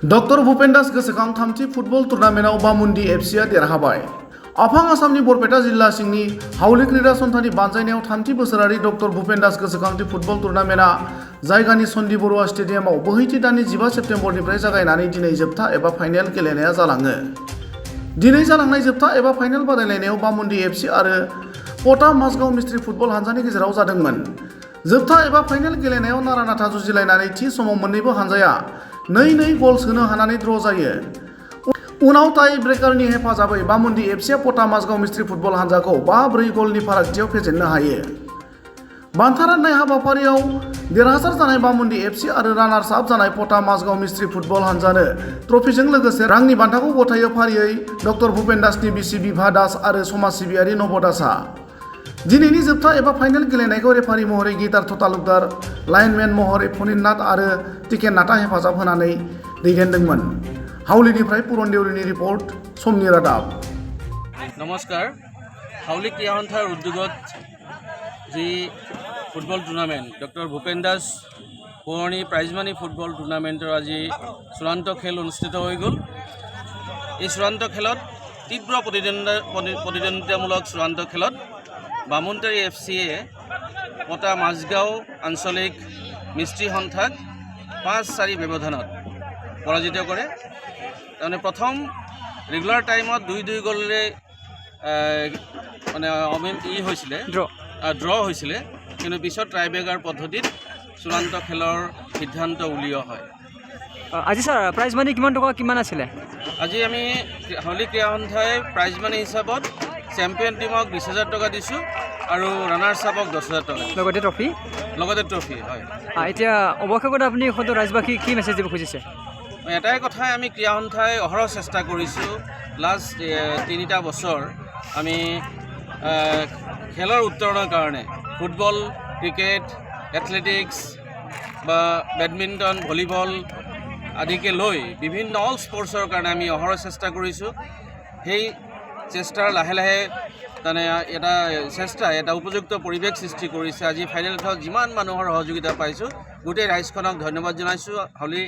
Doctor Bhupen दास गोसोखां थामथि football टुर्नामेन्टआव बामुन्डी एफसीआ देरहाबाय। आफां आसामनि बरपेटा जिल्ला सिंनि हावली क्रीडा सन्थाननि बानजायनायाव थामथि बोसोरारि डक्टर भुपेन दास गोसोखांथि फुटबल टुर्नामेन्टआ जायगानि सन्दी बरुवा स्टेडियामाव बोहैथि दाननि 15 सेप्तेम्बरनिफ्राय जागायनानै दिनै जोबथा एबा फाइनाल गेलेनाया जालाङो। दिनै जालांनाय जोबथा एबा फाइनाल बादायलायनायाव बामुन्डी एफसी आरो पटा माजगाव मिस्ट्रि फुटबल हानजानि गेजेराव जादोंमोन। जोबथा एबा फाइनाल गेलेनायाव नारा-नाथा जुजिलायनानै थि समाव मोन्नैबो हानजाया 2-2 गल सोनो हानानै ड्र जायो। उनाव टाइ ब्रेकारनि हेफाजाबै बामुन्डी एफसीआ पटा माजगाव मिस्ट्रि फुटबल हानजाखौ 5-4 गलनि फारागथियाव फेजेननो हायो। बान्था राननाय हाबाफारियाव देरहासार जानाय बामुन्डी एफसी आरो रानार्स आप जानाय पटा माजगाव मिस्ट्रि फुटबल हानजानो ट्रफिजों लोगोसे रांनि बान्थाखौ गथायो फारियै डक्टर भुपेन दासनि बिसि बिभा दास आरो समाज सिबियारि नभ दासआ। दिनैनि जोबथा एबा फाइनाल गेलेनायखौ रेफारि महरै गिटार तालुकदार, लाइनमेन महरै फनिन नाथ आरो टिकेन नाथआ हेफाजाब होनानै दैदेनदोंमोन। हावलीनिफ्राय पुरन देउरीनि रिपर्ट, समनि रादाब। नमस्कार। हावली क्रीड़ा सन्थार उद्योगत जी फुटबल टूर्नामेंट डक्टर भूपेन दास पुरनी प्राइज मानी फुटबल टूर्नामेंटर आज चूड़ान्त खेल अनुष्ठित हो गल। ये चूड़ान्त खेल तीव्र प्रतिद्वंदितामूलक चूड़ान्त खेल बामुन्डी एफसीए पटा माजगाव आंचलिक मिस्ट्री सन्थाक 5-4 व्यवधान पराजित करे। तारमाने प्रथम रेगुलार टाइमत 2-2 गलरे माने ड्र হৈছিলে কিন্তু পিছত ট্ৰাইবেকাৰ পদ্ধতিত চূড়ান্ত খেলৰ সিদ্ধান্ত উলিওৱা হয়। আজি স্যাৰ প্ৰাইজ মানি কিমান টকা কিমান আছিলে? আজি আমি হাউলী ক্ৰীড়া সন্থাই প্ৰাইজ মানি হিচাপত চেম্পিয়ন টিমক 20,000 টকা দিছোঁ আৰু ৰানাৰ্ছ আপক 10,000 টকা লগতে ট্ৰফি হয়। এতিয়া অৱশেষত আপুনি সদৌ ৰাজবাসী কি মেছেজ দিব খুজিছে? এটাই কথাই আমি ক্ৰীড়া সন্থাই অহৰহ চেষ্টা কৰিছোঁ। লাষ্ট 3টা বছৰ আমি খেলৰ উত্তৰণৰ কাৰণে ফুটবল, ক্ৰিকেট, এথলেটিক্স বা বেডমিণ্টন, ভলীবল আদিকে লৈ বিভিন্ন অল স্পৰ্টছৰ কাৰণে আমি অহৰহ চেষ্টা কৰিছোঁ। সেই চেষ্টাৰ লাহে লাহে মানে এটা উপযুক্ত পৰিৱেশ সৃষ্টি কৰিছে। আজি ফাইনেল খেলত যিমান মানুহৰ সহযোগিতা পাইছোঁ গোটেই ৰাইজখনক ধন্যবাদ জনাইছোঁ। হাউলী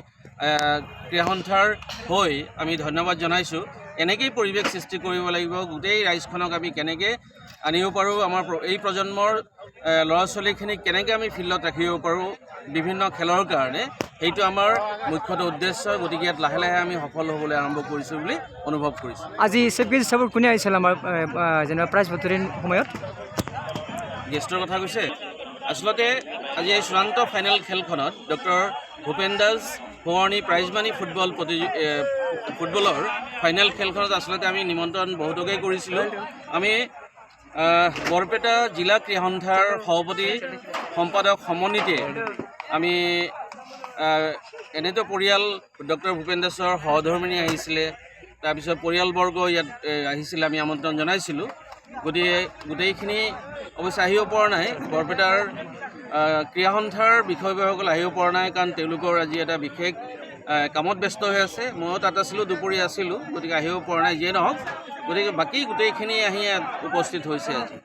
ক্ৰীড়া সন্থাৰ হৈ আমি ধন্যবাদ জনাইছোঁ। এনেকেই পৰিৱেশ সৃষ্টি কৰিব লাগিব। গোটেই ৰাইজখনক আমি কেনেকৈ আনিব পাৰোঁ, আমাৰ এই প্ৰজন্মৰ ল'ৰা ছোৱালীখিনিক কেনেকৈ আমি ফিল্ডত ৰাখিব পাৰোঁ বিভিন্ন খেলৰ কাৰণে, সেইটো আমাৰ মুখ্যতঃ উদ্দেশ্য। গতিকে ইয়াত লাহে লাহে আমি সফল হ'বলৈ আৰম্ভ কৰিছোঁ বুলি অনুভৱ কৰিছোঁ। আজি চিফ গেষ্ট হিচাপত কোনে আহিছিল আমাৰ যেনে প্ৰাইজ বতৰিৰ সময়ত? গেষ্টৰ কথা কৈছে। আচলতে আজি এই চূড়ান্ত ফাইনেল খেলখনত ডক্টৰ ভূপেন দাস পুৰণি প্ৰাইজ মানি ফুটবলৰ ফাইনেল খেলখনত আচলতে আমি নিমন্ত্ৰণ বহুতকেই কৰিছিলোঁ। আমি বৰপেটা জিলা ক্ৰীড়া সন্থাৰ সভাপতি সম্পাদক সমন্বিতে আমি এনেতো পৰিয়াল ডক্টৰ ভূপেন দাসৰ সহধৰ্মিনী আহিছিলে, তাৰপিছত পৰিয়ালবৰ্গ ইয়াত আহিছিলে, আমি আমন্ত্ৰণ জনাইছিলোঁ। গতিকে গোটেইখিনি অৱশ্যে আহিব পৰা নাই। বৰপেটাৰ ক্ৰীড়া সন্থাৰ বিষয়ববীয়াসকল আহিব পৰা নাই কাৰণ তেওঁলোকৰ আজি এটা বিশেষ কামত ব্যস্ত হৈ আছে। ময়ো তাত আছিলোঁ, দুপৰীয়া আছিলোঁ, গতিকে আহিব পৰা নাই। যিয়ে নহওক গতিকে বাকী গোটেইখিনি আহি উপস্থিত হৈছে আজি।